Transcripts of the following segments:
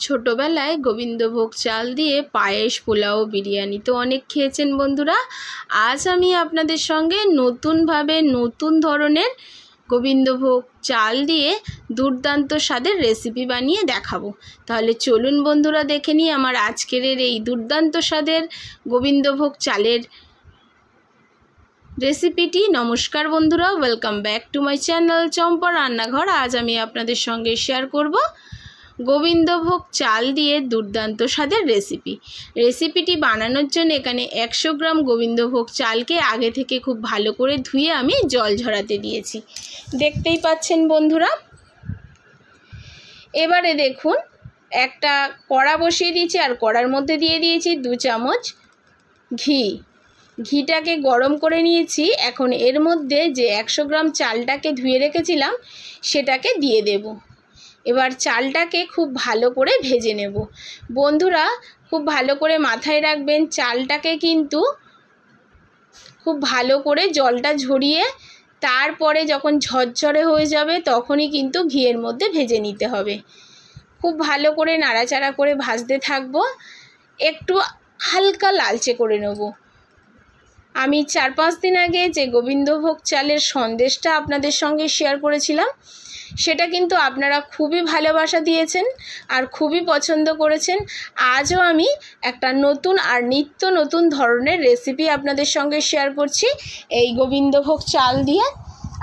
ছোটোবেলায় গোবিন্দভোগ চাল দিয়ে পায়েস, পোলাও, বিরিয়ানি তো অনেক খেয়েছেন বন্ধুরা। আজ আমি আপনাদের সঙ্গে নতুনভাবে নতুন ধরনের গোবিন্দভোগ চাল দিয়ে দুর্দান্ত স্বাদের রেসিপি বানিয়ে দেখাবো। তাহলে চলুন বন্ধুরা দেখে নিই আমার আজকের এই দুর্দান্ত স্বাদের গোবিন্দভোগ চালের রেসিপিটি। নমস্কার বন্ধুরা, welcome back to my channel Champa Rannaghar. আজ আমি আপনাদের সঙ্গে শেয়ার করব গোবিন্দভোগ চাল দিয়ে দুর্দান্ত স্বাদের রেসিপিটি বানানোর জন্য এখানে 100 গ্রাম গোবিন্দভোগ চালকে আগে থেকে খুব ভালো করে ধুয়ে আমি জল ঝরাতে দিয়েছি, দেখতেই পাচ্ছেন বন্ধুরা। এবারে দেখুন একটা কড়া বসিয়ে দিয়েছি আর কড়ার মধ্যে দিয়ে দিয়েছি 2 চামচ ঘিটাকে গরম করে নিয়েছি। এখন এর মধ্যে যে 100 গ্রাম চালটাকে ধুয়ে রেখেছিলাম সেটাকে দিয়ে দেব। এবার চালটাকে খুব ভালো করে ভেজে নেব বন্ধুরা। খুব ভালো করে মাথায় রাখবেন, চালটাকে কিন্তু খুব ভালো করে জলটা ঝরিয়ে তারপরে যখন ঝরঝরে হয়ে যাবে তখনই কিন্তু ঘিয়ের মধ্যে ভেজে নিতে হবে। খুব ভালো করে নাড়াচাড়া করে ভাজতে থাকবো, একটু হালকা লালচে করে নেব। আমি 4-5 দিন আগে যে গোবিন্দভোগ চালের সন্দেশটা আপনাদের সঙ্গে শেয়ার করেছিলাম সেটা কিন্তু আপনারা খুবই ভালোবাসা দিয়েছেন আর খুবই পছন্দ করেছেন। আজও আমি একটা নতুন আর নিত্য নতুন ধরনের রেসিপি আপনাদের সঙ্গে শেয়ার করছি এই গোবিন্দভোগ চাল দিয়ে।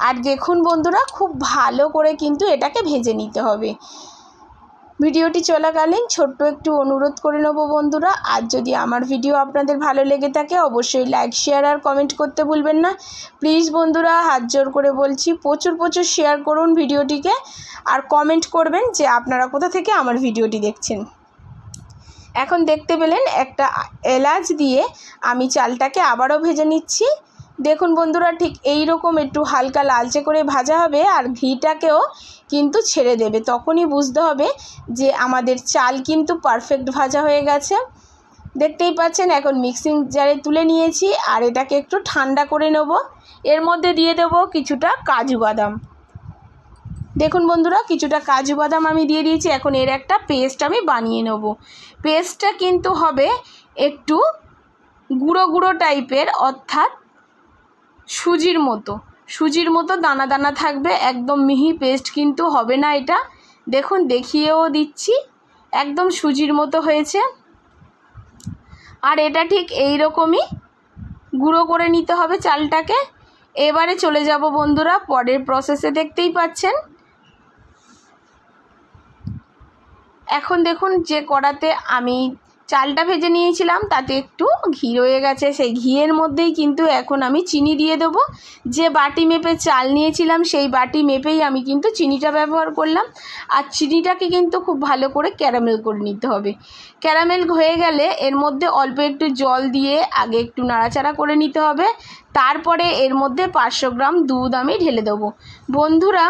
আর দেখুন বন্ধুরা, খুব ভালো করে কিন্তু এটাকে ভেজে নিতে হবে। ভিডিওটি চলাকালীন ছোট্ট একটু অনুরোধ করে নেব বন্ধুরা, আর যদি আমার ভিডিও আপনাদের ভালো লেগে থাকে অবশ্যই লাইক, শেয়ার আর কমেন্ট করতে ভুলবেন না। প্লিজ বন্ধুরা, হাত জোর করে বলছি, প্রচুর শেয়ার করুন ভিডিওটিকে আর কমেন্ট করবেন যে আপনারা কোথা থেকে আমার ভিডিওটি দেখছেন। এখন দেখতে পেলেন একটা এলাচ দিয়ে আমি চালটাকে আবারও ভেজে নিচ্ছি। দেখুন বন্ধুরা, ঠিক এই রকম একটু হালকা লালচে করে ভাজা হবে আর ঘিটাকেও কিন্তু ছেড়ে দেবে, তখনই বুঝতে হবে যে আমাদের চাল কিন্তু পারফেক্ট ভাজা হয়ে গেছে। দেখতেই পাচ্ছেন এখন মিক্সিং জারে তুলে নিয়েছি আর এটাকে একটু ঠান্ডা করে নেব। এর মধ্যে দিয়ে দেব কিছুটা কাজু বাদাম। দেখুন বন্ধুরা, কিছুটা কাজু বাদাম আমি দিয়ে দিয়েছি। এখন এর একটা পেস্ট আমি বানিয়ে নেব। পেস্টটা কিন্তু হবে একটু গুঁড়ো গুঁড়ো টাইপের, অর্থাৎ সুজির মতো দানা দানা থাকবে, একদম মিহি পেস্ট কিন্তু হবে না এটা। দেখুন দেখিয়েও দিচ্ছি, একদম সুজির মতো হয়েছে। আর এটা ঠিক এই রকমই গুঁড়ো করে নিতে হবে চালটাকে। এবারে চলে যাব বন্ধুরা পরের প্রসেসে। দেখতেই পাচ্ছেন এখন দেখুন যে কড়াতে আমি চালটা ভেজে নিয়েছিলাম তাতে একটু ঘি রয়ে গেছে, সেই ঘিয়ের মধ্যেই কিন্তু এখন আমি চিনি দিয়ে দেবো। যে বাটি মেপে চাল নিয়েছিলাম সেই বাটি মেপেই আমি কিন্তু চিনিটা ব্যবহার করলাম। আর চিনিটাকে কিন্তু খুব ভালো করে ক্যারামেল করে নিতে হবে। ক্যারামেল হয়ে গেলে এর মধ্যে অল্প একটু জল দিয়ে আগে একটু নাড়াচাড়া করে নিতে হবে। তারপরে এর মধ্যে 500 গ্রাম দুধ আমি ঢেলে দেবো। বন্ধুরা,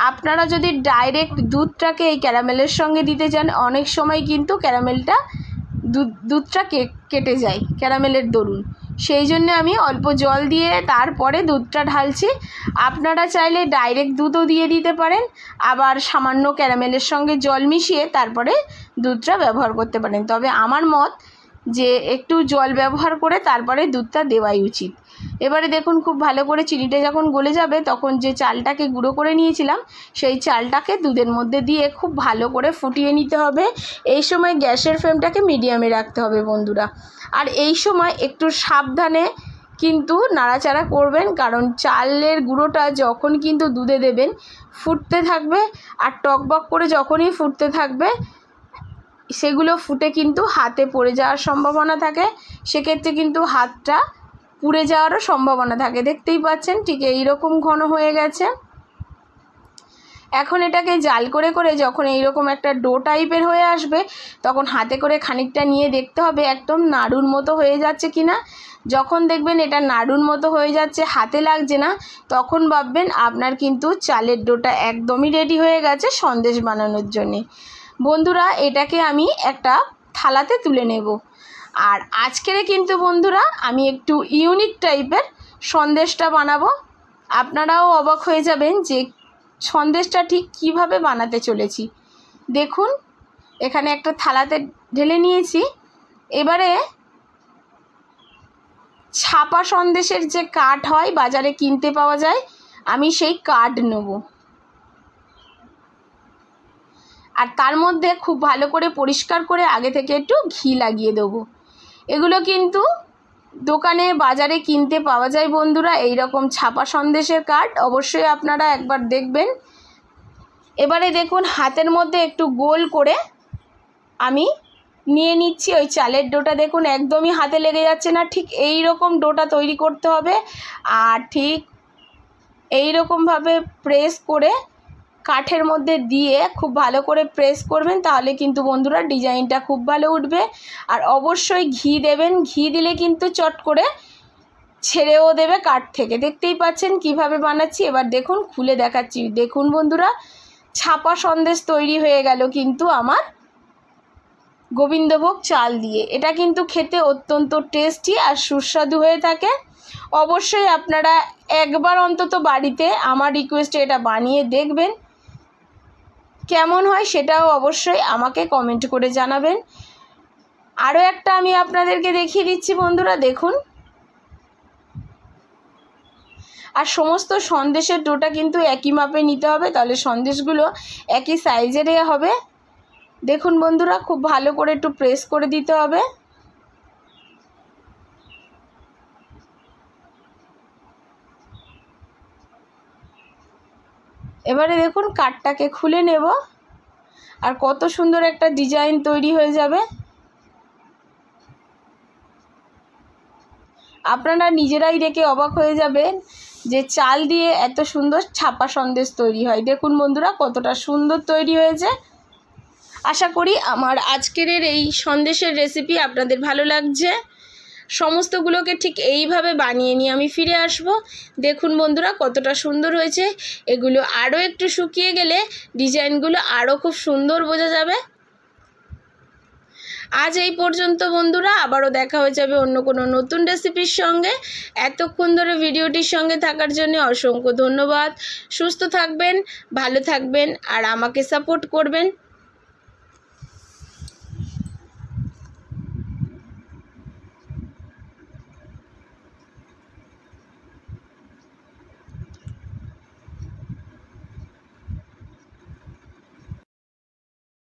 আপনারা যদি ডাইরেক্ট দুধটাকে এই ক্যারামেলের সঙ্গে দিতে চান অনেক সময় কিন্তু ক্যারামেলটা দুধটা কেটে যায় ক্যারামেলের দরুন, সেই জন্য আমি অল্প জল দিয়ে তারপরে দুধটা ঢালছি। আপনারা চাইলে ডাইরেক্ট দুধও দিয়ে দিতে পারেন, আবার সামান্য ক্যারামেলের সঙ্গে জল মিশিয়ে তারপরে দুধটা ব্যবহার করতে পারেন। তবে আমার মত যে একটু জল ব্যবহার করে তারপরে দুধটা দেওয়াই উচিত। এবারে দেখুন খুব ভালো করে চিনিটা যখন গলে যাবে তখন যে চালটাকে গুঁড়ো করে নিয়েছিলাম সেই চালটাকে দুধের মধ্যে দিয়ে খুব ভালো করে ফুটিয়ে নিতে হবে। এই সময় গ্যাসের ফ্লেমটাকে মিডিয়ামে রাখতে হবে বন্ধুরা। আর এই সময় একটু সাবধানে কিন্তু নাড়াচাড়া করবেন, কারণ চালের গুঁড়োটা যখন কিন্তু দুধে দেবেন ফুটতে থাকবে আর টকবক করে যখনই ফুটতে থাকবে সেগুলো ফুটে কিন্তু হাতে পড়ে যাওয়ার সম্ভাবনা থাকে, সেক্ষেত্রে কিন্তু হাতটা পুড়ে যাওয়ারও সম্ভাবনা থাকে। দেখতেই পাচ্ছেন ঠিক এই রকম ঘন হয়ে গেছে। এখন এটাকে জাল করে করে যখন এইরকম একটা ডো টাইপের হয়ে আসবে তখন হাতে করে খানিকটা নিয়ে দেখতে হবে একদম নাড়ুর মতো হয়ে যাচ্ছে কিনা। যখন দেখবেন এটা নাড়ুর মতো হয়ে যাচ্ছে, হাতে লাগছে না, তখন ভাববেন আপনার কিন্তু চালের ডোটা একদমই রেডি হয়ে গেছে সন্দেশ বানানোর জন্যে। বন্ধুরা, এটাকে আমি একটা থালাতে তুলে নেব। আর আজকের কিন্তু বন্ধুরা আমি একটু ইউনিক টাইপের সন্দেশটা বানাবো। আপনারাও অবাক হয়ে যাবেন যে সন্দেশটা ঠিক কিভাবে বানাতে চলেছি। দেখুন এখানে একটা থালাতে ঢেলে নিয়েছি। এবারে ছাপা সন্দেশের যে কাঠ হয় বাজারে কিনতে পাওয়া যায়, আমি সেই কাঠ নেব। আর তার মধ্যে খুব ভালো করে পরিষ্কার করে আগে থেকে একটু ঘি লাগিয়ে দেবো। এগুলো কিন্তু দোকানে বাজারে কিনতে পাওয়া যায় বন্ধুরা, এই রকম ছাপা সন্দেশের কাঠ। অবশ্যই আপনারা একবার দেখবেন। এবারে দেখুন হাতের মধ্যে একটু গোল করে আমি নিয়ে নিচ্ছি ওই চালের ডোটা। দেখুন একদমই হাতে লেগে যাচ্ছে না, ঠিক এই রকম ডোটা তৈরি করতে হবে। আর ঠিক এই রকমভাবে প্রেস করে কাঠের মধ্যে দিয়ে খুব ভালো করে প্রেস করবেন, তাহলে কিন্তু বন্ধুরা ডিজাইনটা খুব ভালো উঠবে। আর অবশ্যই ঘি দেবেন, ঘি দিলে কিন্তু চট করে ছেড়েও দেবে কাঠ থেকে। দেখতেই পাচ্ছেন কিভাবে বানাচ্ছি। এবার দেখুন খুলে দেখাচ্ছি। দেখুন বন্ধুরা, ছাপা সন্দেশ তৈরি হয়ে গেল কিন্তু আমার গোবিন্দভোগ চাল দিয়ে। এটা কিন্তু খেতে অত্যন্ত টেস্টি আর সুস্বাদু হয়ে থাকে। অবশ্যই আপনারা একবার অন্তত বাড়িতে আমার রিকোয়েস্টে এটা বানিয়ে দেখবেন, কেমন হয় সেটাও অবশ্যই আমাকে কমেন্ট করে জানাবেন। আরও একটা আমি আপনাদেরকে দেখিয়ে দিচ্ছি বন্ধুরা, দেখুন। আর সমস্ত সন্দেশের ডোটা কিন্তু একই মাপে নিতে হবে, তাহলে সন্দেশগুলো একই সাইজের হবে। দেখুন বন্ধুরা, খুব ভালো করে একটু প্রেস করে দিতে হবে। এবারে দেখুন কাঠটাকে খুলে নেব, আর কত সুন্দর একটা ডিজাইন তৈরি হয়ে যাবে। আপনারা নিজেরাই দেখে অবাক হয়ে যাবেন যে চাল দিয়ে এত সুন্দর ছাপা সন্দেশ তৈরি হয়। দেখুন বন্ধুরা কতটা সুন্দর তৈরি হয়েছে। আশা করি আমার আজকের এই সন্দেশের রেসিপি আপনাদের ভালো লাগছে। সমস্তগুলোকে ঠিক এইভাবে বানিয়ে নিয়ে আমি ফিরে আসব। দেখুন বন্ধুরা কতটা সুন্দর হয়েছে। এগুলো আরও একটু শুকিয়ে গেলে ডিজাইনগুলো আরও খুব সুন্দর বোঝা যাবে। আজ এই পর্যন্ত বন্ধুরা, আবারও দেখা হয়ে যাবে অন্য কোনো নতুন রেসিপির সঙ্গে। এতক্ষণ ধরে ভিডিওটির সঙ্গে থাকার জন্য অসংখ্য ধন্যবাদ। সুস্থ থাকবেন, ভালো থাকবেন আর আমাকে সাপোর্ট করবেন।